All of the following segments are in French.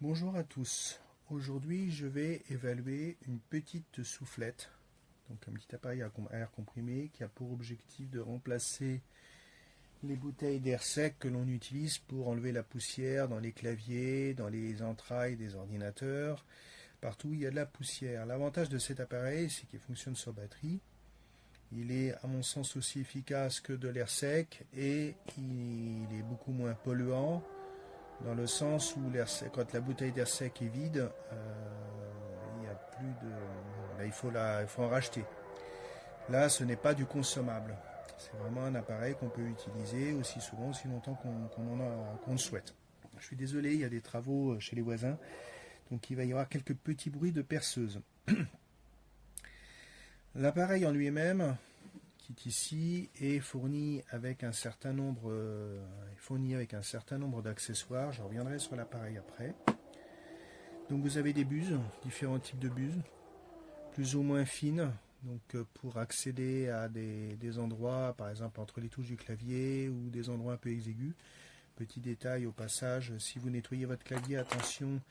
Bonjour à tous. Aujourd'hui, je vais évaluer une petite soufflette, donc un petit appareil à air comprimé qui a pour objectif de remplacer les bouteilles d'air sec que l'on utilise pour enlever la poussière dans les claviers, dans les entrailles des ordinateurs, partout où il y a de la poussière. L'avantage de cet appareil, c'est qu'il fonctionne sur batterie. Il est à mon sens aussi efficace que de l'air sec et il est beaucoup moins polluant. Dans le sens où quand la bouteille d'air sec est vide, il n'y a plus de. Là, il faut en racheter. Là, ce n'est pas du consommable. C'est vraiment un appareil qu'on peut utiliser aussi souvent, aussi longtemps qu'on le souhaite. Je suis désolé, il y a des travaux chez les voisins, donc il va y avoir quelques petits bruits de perceuse. L'appareil en lui-même, qui est ici, est fourni avec un certain nombre d'accessoires. Je reviendrai sur l'appareil après. Donc vous avez des buses, différents types de buses, plus ou moins fines, donc pour accéder à des endroits, par exemple entre les touches du clavier ou des endroits un peu exigus. Petit détail au passage, si vous nettoyez votre clavier, attention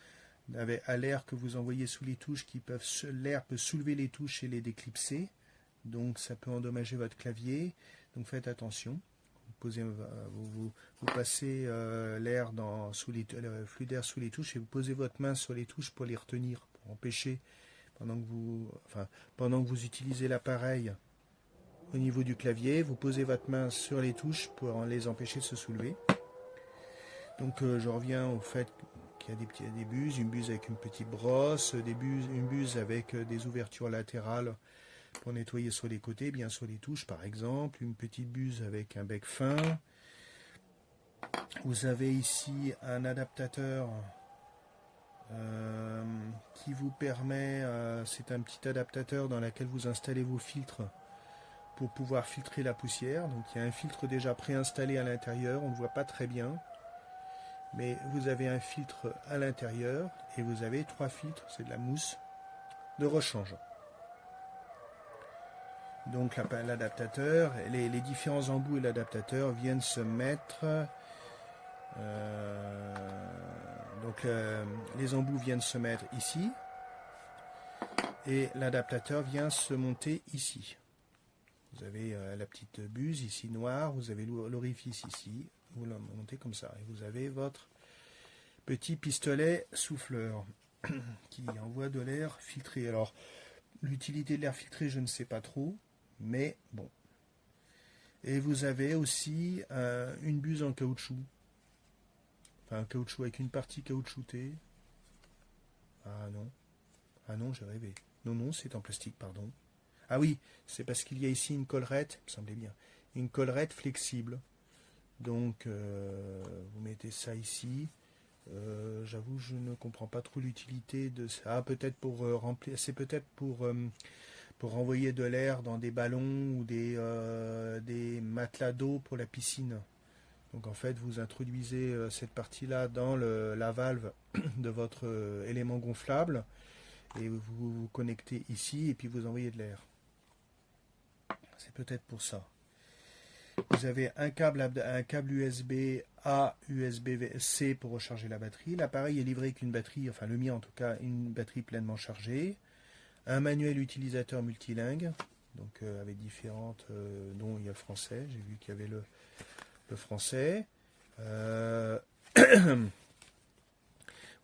à l'air que vous envoyez sous les touches, l'air peut soulever les touches et les déclipser. Donc ça peut endommager votre clavier, donc faites attention. Vous passez le flux d'air sous les touches et vous posez votre main sur les touches pour les retenir, pour empêcher, pendant que vous utilisez l'appareil au niveau du clavier, vous posez votre main sur les touches pour les empêcher de se soulever. Donc je reviens au fait qu'il y a des buses, une buse avec une petite brosse, une buse avec des ouvertures latérales pour nettoyer sur les côtés, bien sur les touches par exemple, une petite buse avec un bec fin. Vous avez ici un adaptateur qui vous permet, c'est un petit adaptateur dans lequel vous installez vos filtres pour pouvoir filtrer la poussière. Donc il y a un filtre déjà préinstallé à l'intérieur, on ne voit pas très bien, mais vous avez un filtre à l'intérieur et vous avez 3 filtres, c'est de la mousse de rechange. Donc l'adaptateur, les différents embouts et l'adaptateur viennent se mettre. Les embouts viennent se mettre ici et l'adaptateur vient se monter ici. Vous avez la petite buse ici noire, vous avez l'orifice ici, vous la montez comme ça et vous avez votre petit pistolet souffleur qui envoie de l'air filtré. Alors l'utilité de l'air filtré, je ne sais pas trop. Mais bon. Et vous avez aussi une buse en caoutchouc. Enfin, un caoutchouc avec une partie caoutchoutée. Ah non, j'ai rêvé. Non, c'est en plastique, pardon. Ah oui, c'est parce qu'il y a ici une collerette, il me semblait bien. Une collerette flexible. Donc, vous mettez ça ici. J'avoue, je ne comprends pas trop l'utilité de ça. Ah, peut-être pour remplir. C'est peut-être pour renvoyer de l'air dans des ballons ou des matelas d'eau pour la piscine. Donc en fait, vous introduisez cette partie-là dans la valve de votre élément gonflable et vous vous connectez ici et puis vous envoyez de l'air. C'est peut-être pour ça. Vous avez un câble USB A, USB-C pour recharger la batterie. L'appareil est livré avec une batterie, enfin le mien en tout cas, une batterie pleinement chargée. Un manuel utilisateur multilingue, donc avec différentes, dont il y a le français, j'ai vu qu'il y avait le français.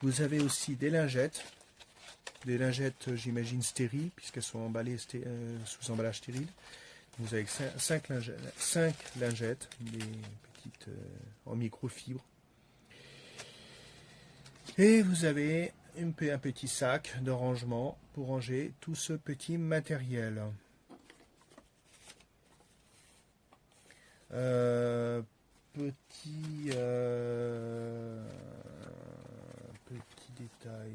Vous avez aussi des lingettes j'imagine stériles, puisqu'elles sont emballées sous emballage stérile. Vous avez 5 lingettes, des petites en microfibre. Et vous avez un petit sac de rangement pour ranger tout ce petit matériel. Petit détail,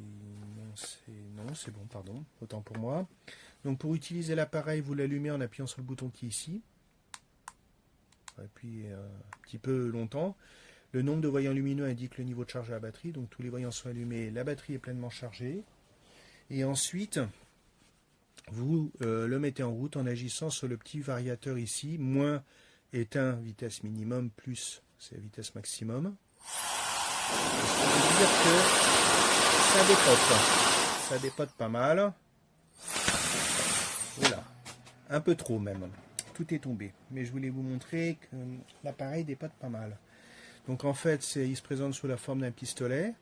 non, c'est bon, pardon, autant pour moi. Donc pour utiliser l'appareil, vous l'allumez en appuyant sur le bouton qui est ici. Et puis un petit peu longtemps. Le nombre de voyants lumineux indique le niveau de charge de la batterie, donc tous les voyants sont allumés, la batterie est pleinement chargée. Et ensuite, vous le mettez en route en agissant sur le petit variateur ici. Moins est vitesse minimum, plus c'est la vitesse maximum. Ce qui veut dire que ça dépote. Ça dépote pas mal. Voilà. Un peu trop même. Tout est tombé. Mais je voulais vous montrer que l'appareil dépote pas mal. Donc en fait, il se présente sous la forme d'un pistolet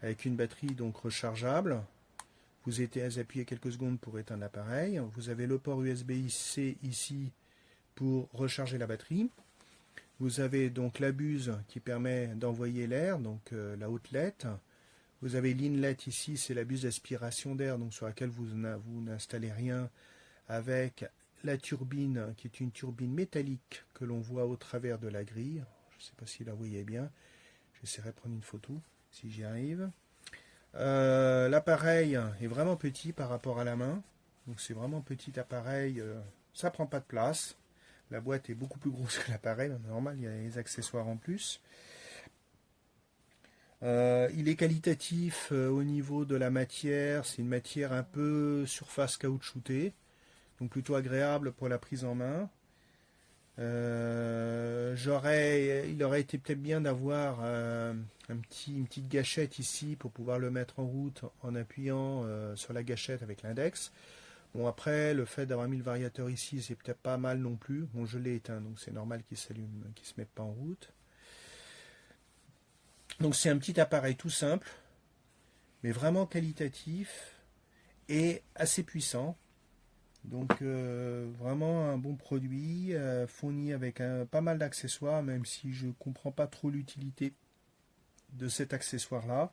avec une batterie donc rechargeable. Vous appuyez quelques secondes pour éteindre l'appareil. Vous avez le port USB-C ici pour recharger la batterie. Vous avez donc la buse qui permet d'envoyer l'air, donc la outlet. Vous avez l'inlet ici, c'est la buse d'aspiration d'air, donc sur laquelle vous n'installez rien, avec la turbine qui est une turbine métallique que l'on voit au travers de la grille. Je ne sais pas si la vous voyez bien. J'essaierai de prendre une photo si j'y arrive. L'appareil est vraiment petit par rapport à la main. Donc c'est vraiment petit appareil. Ça prend pas de place. La boîte est beaucoup plus grosse que l'appareil. Normal, il y a les accessoires en plus. Il est qualitatif au niveau de la matière. C'est une matière un peu surface caoutchoutée. Donc plutôt agréable pour la prise en main. Il aurait été peut-être bien d'avoir une petite gâchette ici pour pouvoir le mettre en route en appuyant sur la gâchette avec l'index. Bon, après, le fait d'avoir mis le variateur ici, c'est peut-être pas mal non plus. Bon, je l'ai éteint, donc c'est normal qu'il s'allume, qu'il se mette pas en route. Donc c'est un petit appareil tout simple, mais vraiment qualitatif et assez puissant. Donc vraiment un bon produit, fourni avec pas mal d'accessoires, même si je ne comprends pas trop l'utilité de cet accessoire-là.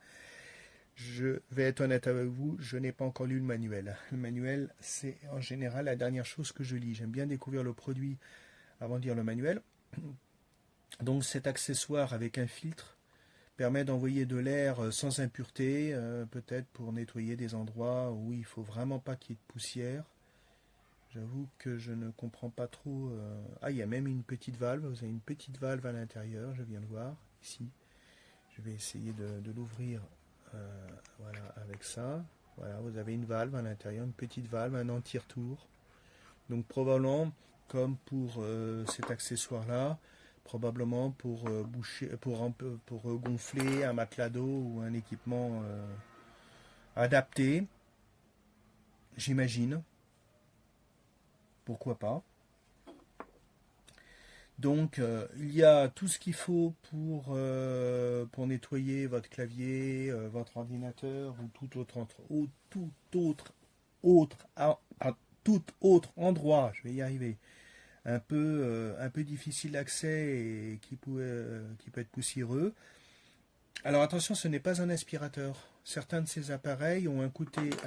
Je vais être honnête avec vous, je n'ai pas encore lu le manuel. Le manuel, c'est en général la dernière chose que je lis. J'aime bien découvrir le produit avant de lire le manuel. Donc cet accessoire avec un filtre permet d'envoyer de l'air sans impureté, peut-être pour nettoyer des endroits où il ne faut vraiment pas qu'il y ait de poussière. J'avoue que je ne comprends pas trop. Ah, il y a même une petite valve. Vous avez une petite valve à l'intérieur, je viens de voir ici. Je vais essayer de l'ouvrir. Voilà, avec ça. Voilà, vous avez une valve à l'intérieur, une petite valve, un anti-retour. Donc probablement, comme pour cet accessoire-là, probablement pour boucher, pour gonfler un matelas d'eau ou un équipement adapté. J'imagine. Pourquoi pas. Donc il y a tout ce qu'il faut pour nettoyer votre clavier, votre ordinateur ou tout autre endroit, je vais y arriver, un peu difficile d'accès et qui peut être poussiéreux. Alors attention, ce n'est pas un aspirateur. Certains de ces appareils ont un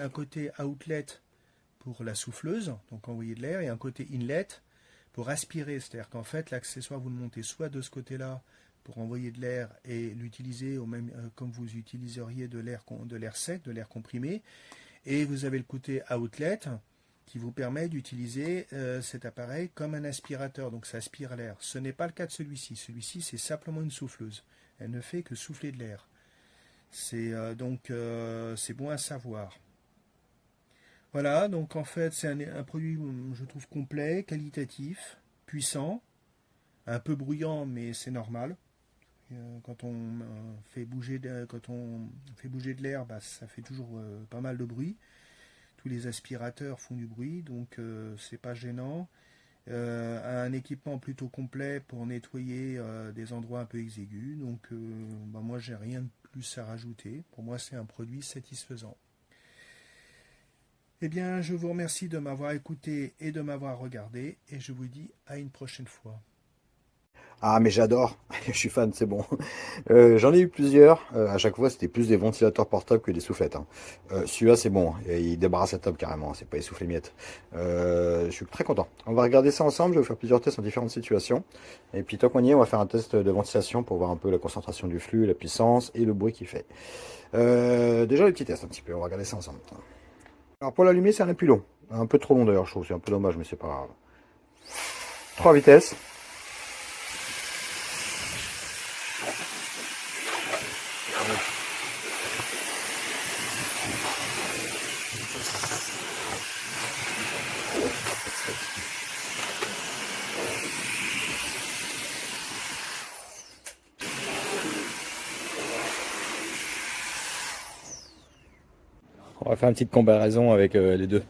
côté outlet pour la souffleuse, donc envoyer de l'air, et un côté inlet pour aspirer, c'est-à-dire qu'en fait l'accessoire vous le montez soit de ce côté-là pour envoyer de l'air et l'utiliser au même comme vous utiliseriez de l'air sec, de l'air comprimé, et vous avez le côté outlet qui vous permet d'utiliser cet appareil comme un aspirateur, donc ça aspire l'air. Ce n'est pas le cas de celui-ci. Celui-ci c'est simplement une souffleuse. Elle ne fait que souffler de l'air. C'est c'est bon à savoir. Voilà, donc en fait c'est un produit, je trouve, complet, qualitatif, puissant, un peu bruyant, mais c'est normal. Quand on fait bouger de l'air, bah, ça fait toujours pas mal de bruit. Tous les aspirateurs font du bruit, donc c'est pas gênant. Un équipement plutôt complet pour nettoyer des endroits un peu exigus, donc bah, moi j'ai rien de plus à rajouter. Pour moi c'est un produit satisfaisant. Eh bien, je vous remercie de m'avoir écouté et de m'avoir regardé, et je vous dis à une prochaine fois. Ah, mais j'adore, je suis fan, c'est bon. J'en ai eu plusieurs, à chaque fois c'était plus des ventilateurs portables que des soufflettes, hein. Celui-là c'est bon, et il débarrasse la table carrément, c'est pas essoufflé miettes. Je suis très content. On va regarder ça ensemble, je vais vous faire plusieurs tests en différentes situations. Et puis tant qu'on y est, on va faire un test de ventilation pour voir un peu la concentration du flux, la puissance et le bruit qu'il fait. Déjà le petit test un petit peu, on va regarder ça ensemble. Alors pour l'allumer c'est un peu plus long, un peu trop long d'ailleurs je trouve, c'est un peu dommage mais c'est pas grave. 3 vitesses. On va faire une petite comparaison avec les deux.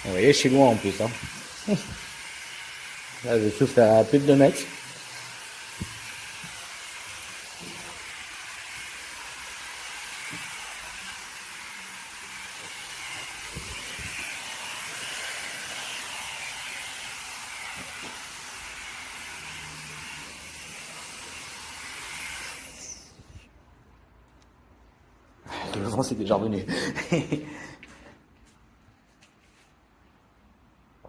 Vous voyez, je suis loin en plus. Hein. Là, je souffle à plus de 2 mètres. Le vent, c'est déjà revenu.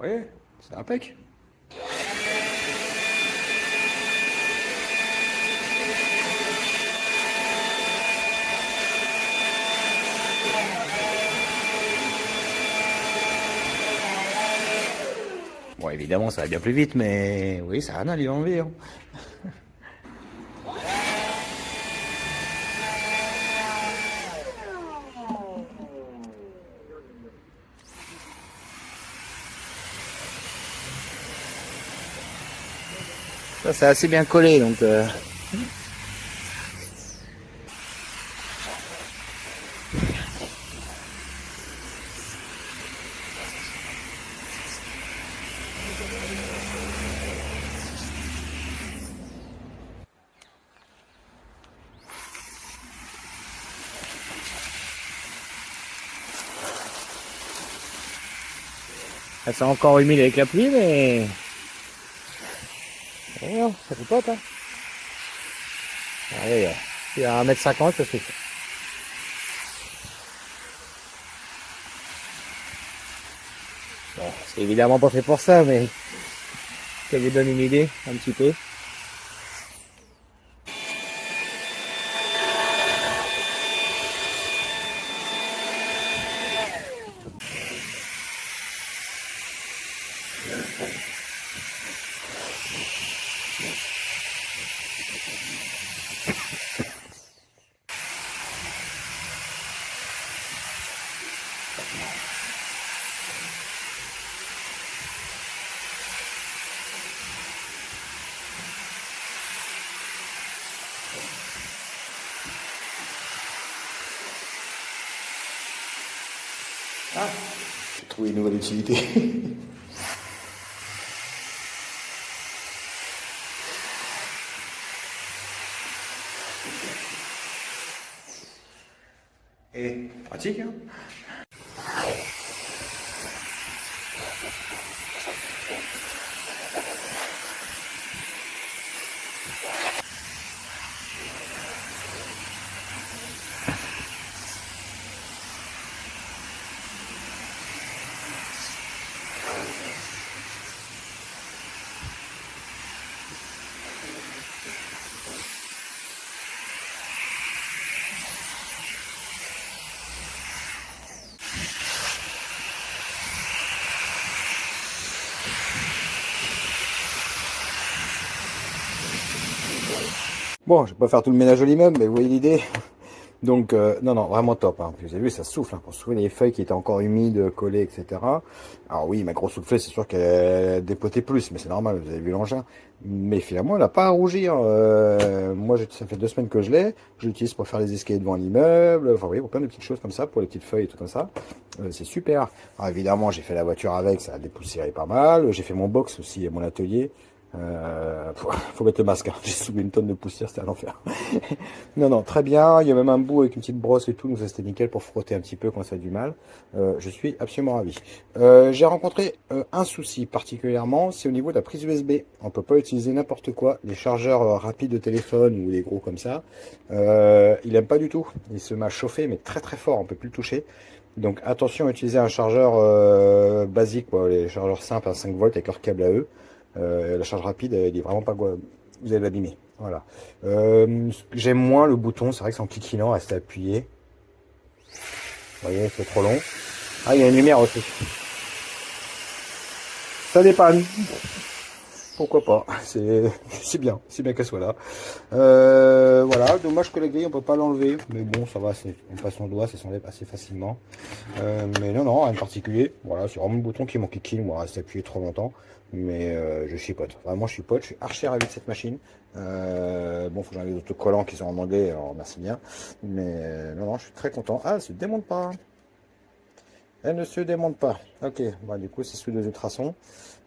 Oui, c'est impec. Bon, évidemment, ça va bien plus vite, mais oui, ça a rien à lui enlever. Hein. Ça, c'est assez bien collé, donc... Ça sent encore humide avec la pluie, mais... Oh, ça fait pas, hein. Allez, il y a 1,50 m, ça suffit. Bon, c'est évidemment pas fait pour ça, mais ça vous donne une idée, un petit peu. Ah, j'ai trouvé une nouvelle utilité. Et pratique, hein. Bon, je vais pas faire tout le ménage de l'immeuble, mais vous voyez l'idée. Donc, non, non, vraiment top. Hein. Vous avez vu, ça souffle. Hein, pour soulever les feuilles qui étaient encore humides, collées, etc. Alors oui, ma grosse soufflée, c'est sûr qu'elle dépotait plus, mais c'est normal, vous avez vu l'engin. Mais finalement, elle n'a pas à rougir. Moi, ça fait 2 semaines que je l'ai. Je l'utilise pour faire les escaliers devant l'immeuble. Enfin, vous voyez, pour plein de petites choses comme ça, pour les petites feuilles et tout comme ça. C'est super. Alors évidemment, j'ai fait la voiture avec, ça a dépoussiéré pas mal. J'ai fait mon box aussi et mon atelier. Faut mettre le masque, hein. J'ai soulevé une tonne de poussière, c'était à l'enfer. Non, non, très bien. Il y a même un bout avec une petite brosse et tout, donc ça c'était nickel pour frotter un petit peu quand ça a du mal. Je suis absolument ravi. J'ai rencontré un souci particulièrement, c'est au niveau de la prise USB. On peut pas utiliser n'importe quoi. Les chargeurs rapides de téléphone ou les gros comme ça, il aime pas du tout. Il se met à chauffer, mais très très fort, on peut plus le toucher. Donc attention à utiliser un chargeur basique, quoi, les chargeurs simples à 5 volts avec leur câble à eux. La charge rapide, elle est vraiment pas... Vous allez l'abîmer. Voilà. J'aime moins le bouton, c'est vrai que c'est en cliquant, rester appuyé. Vous voyez, c'est trop long. Ah, il y a une lumière aussi. Ça dépanne. Pourquoi pas, c'est bien qu'elle soit là. Voilà, dommage que la grille on peut pas l'enlever, mais bon ça va, on passe son doigt, ça s'enlève assez facilement. Mais non, rien de particulier, voilà, c'est vraiment le bouton qui manque qui, on va rester appuyé trop longtemps. mais je chipote. Vraiment, je chipote. Je suis archi ravi de cette machine. Bon, faut que j'enlève les autocollants qui sont en anglais, alors merci bien. Mais non, je suis très content. Ah, elle se démonte pas. Elle ne se démonte pas. Ok, bah, du coup, c'est sous deux ultrasons.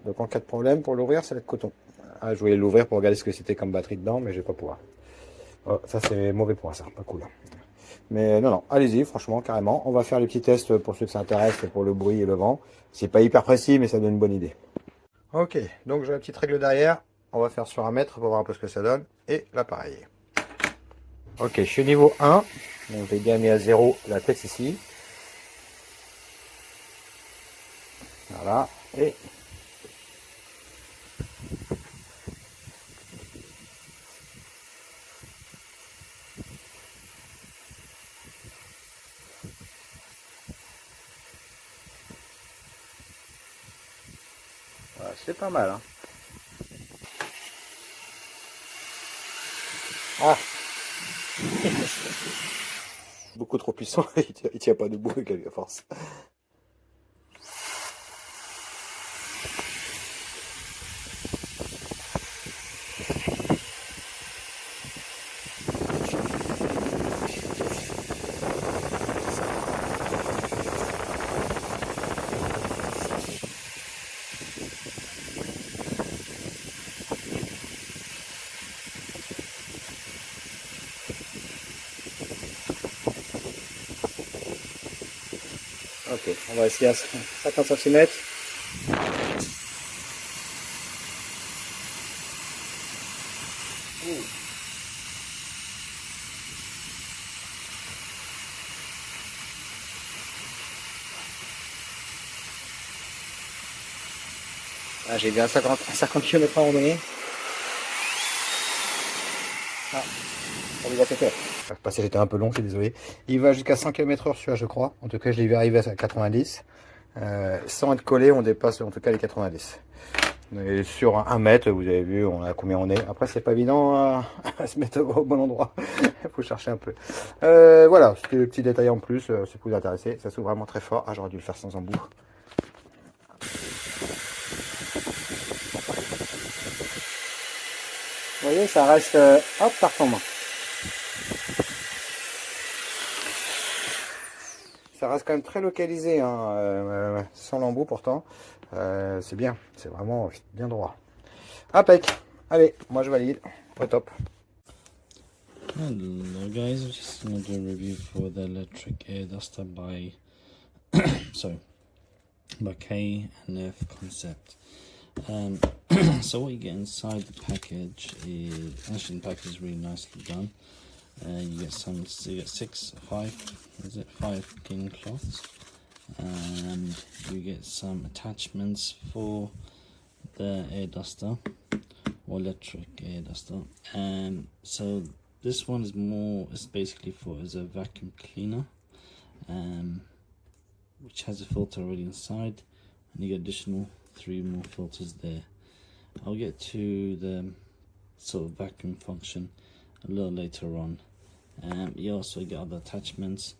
Donc, en cas de problème, pour l'ouvrir, ça va être coton. Ah, je voulais l'ouvrir pour regarder ce que c'était comme batterie dedans, mais je vais pas pouvoir. Oh, ça, c'est mauvais point, ça. Pas cool. Mais non, non, allez-y, franchement, carrément. On va faire les petits tests pour ceux que ça intéresse, pour le bruit et le vent. C'est pas hyper précis, mais ça donne une bonne idée. Ok, donc j'ai la petite règle derrière. On va faire sur un mètre pour voir un peu ce que ça donne. Et l'appareil. Ok, je suis niveau 1. Donc j'ai bien mis à 0 la tête ici. Voilà. Et voilà, c'est pas mal. Hein. Ah, beaucoup trop puissant. Il tient pas debout avec la force. Ok, on va essayer à 50 cm. Ah, j'ai bien 50 km à donné. Ah, on va faire. Le passage était un peu long, je suis désolé. Il va jusqu'à 100 km/h celui-là, je crois. En tout cas, je l'ai vu arriver à 90. Sans être collé, on dépasse en tout cas les 90. Et sur un mètre, vous avez vu, on a combien on est. Après, c'est pas évident à se mettre au bon endroit. Il faut chercher un peu. Voilà, c'était le petit détail en plus. Si vous intéresser, ça s'ouvre vraiment très fort. Ah, j'aurais dû le faire sans embout. Vous voyez, ça reste... hop, ça retombe. Ça reste quand même très localisé, hein, sans l'embout pourtant. C'est bien, c'est vraiment bien droit. Impec. Allez, moi je valide. Au top. Hello guys, I'm just going to do a review for the electric air duster by sorry, by K&F Concept. So what you get inside the package is, actually the package is really nicely done. You get five clean cloths, and you get some attachments for the air duster or electric air duster. So this one is basically as a vacuum cleaner, which has a filter already inside, and you get additional 3 more filters there. I'll get to the sort of vacuum function a little later on. You also get other attachments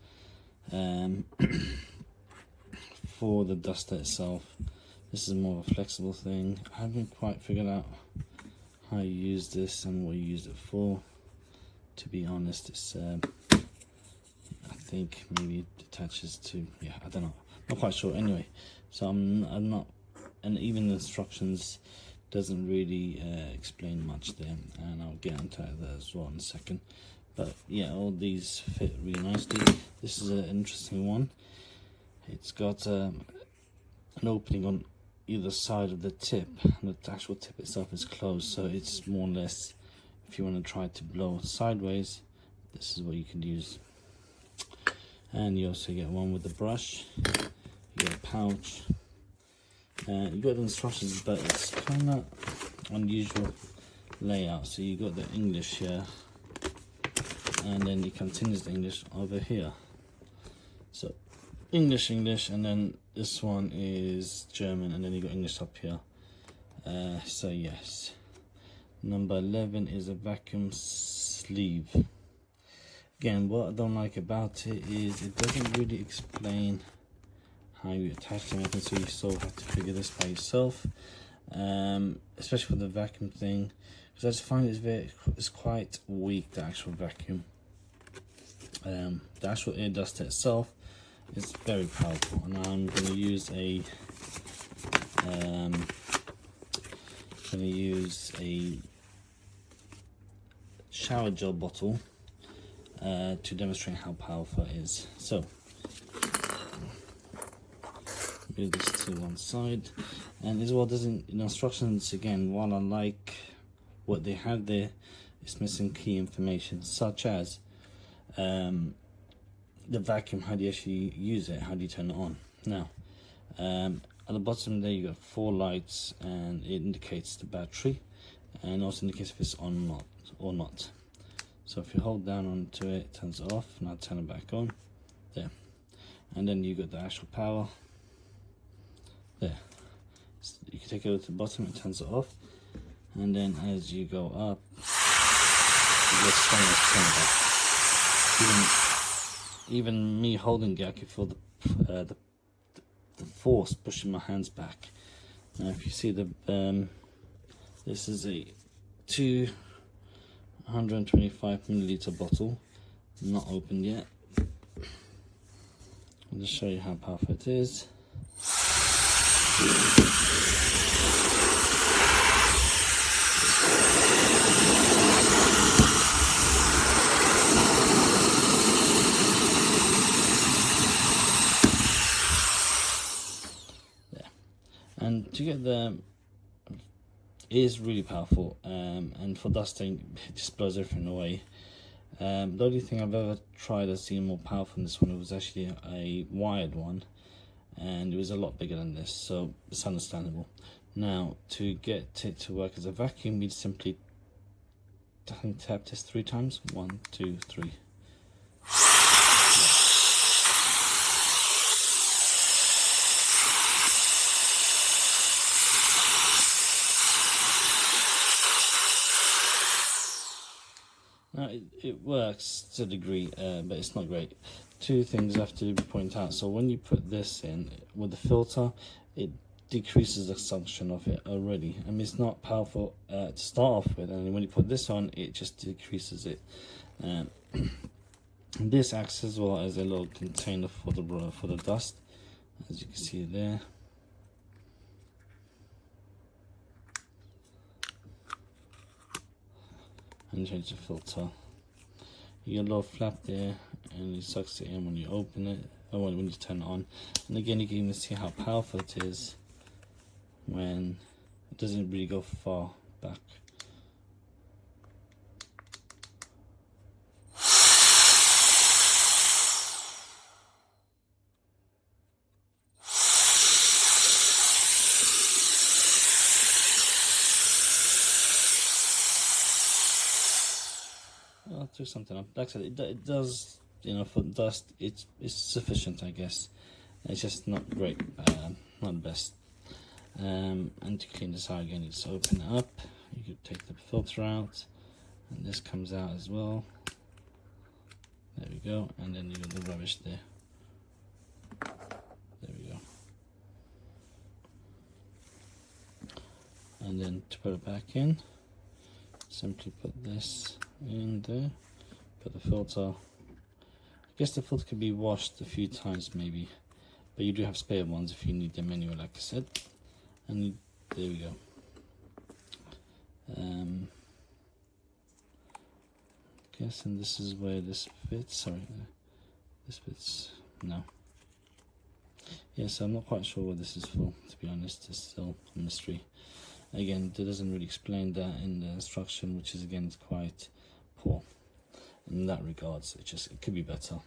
for the duster itself. This is more of a flexible thing. I haven't quite figured out how you use this and what you use it for. To be honest, it's I think maybe it attaches to, yeah, I don't know, not quite sure. Anyway, so I'm not, and even the instructions doesn't really explain much there, and I'll get into that as well in a second. But yeah, all these fit really nicely. This is an interesting one. It's got an opening on either side of the tip, and the actual tip itself is closed, so it's more or less, if you want to try to blow sideways, this is what you can use. And you also get one with the brush, you get a pouch, and you got the instructions, but it's kind of unusual layout. So you got the English here, and then it continues the English over here. So English, and then this one is German, and then you got English up here. So yes, number 11 is a vacuum sleeve. Again, what I don't like about it is it doesn't really explain how you attach them, so you still have to figure this by yourself. especially for the vacuum thing, because I just find it's quite weak, the actual vacuum. The actual air duster itself is very powerful, and I'm going to use a shower gel bottle to demonstrate how powerful it is. So move this to one side, and as well, doesn't in instructions again, while I like what they have there, it's missing key information such as the vacuum. How do you actually use it? How do you turn it on? Now at the bottom there you got 4 lights, and it indicates the battery and also indicates if it's on or not. So if you hold down onto it, it turns it off. Now turn it back on there, and then you got the actual power there. So you can take it over to the bottom, it turns it off, and then as you go up, it gets stronger, even me holding it, I can feel the force pushing my hands back. Now if you see the this is a 225 milliliter bottle, not opened yet. I'll just show you how powerful it is. And to get the, it is really powerful, and for dusting it just blows everything away. The only thing I've ever tried that's seen more powerful than this one, it was actually a wired one, and it was a lot bigger than this, so it's understandable. Now to get it to work as a vacuum, we'd simply, I think, tap this 3 times. 1, 2, 3. Now it works to a degree, but it's not great. 2 things I have to point out. So when you put this in with the filter, it decreases the suction of it already. I mean, it's not powerful to start off with, and when you put this on, it just decreases it. This acts as well as a little container for the dust, as you can see there. And change the filter. You get a little flap there, and it sucks it in when you open it, or when you turn it on. And again, you can even see how powerful it is when it doesn't really go far back. I'll do something up. Like I said, it does, you know, for dust, it's sufficient, I guess. It's just not great, not the best. And to clean this out again, you just open it up. You could take the filter out, and this comes out as well. There we go, and then you got the rubbish there. There we go. And then to put it back in, simply put this in there, put the filter. I guess the filter could be washed a few times maybe, but you do have spare ones if you need them anyway, like I said. And there we go. Guessing this is where this fits. Sorry, this fits. No. Yes, I'm not quite sure what this is for, to be honest. It's still a mystery. Again, it doesn't really explain that in the instruction, which is again quite poor in that regards. It could be better.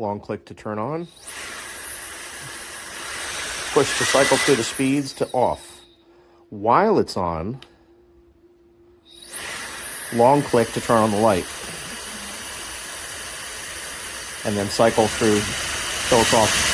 long click to turn on. Push to cycle through the speeds to off. While it's on, long click to turn on the light. And then cycle through till it's off.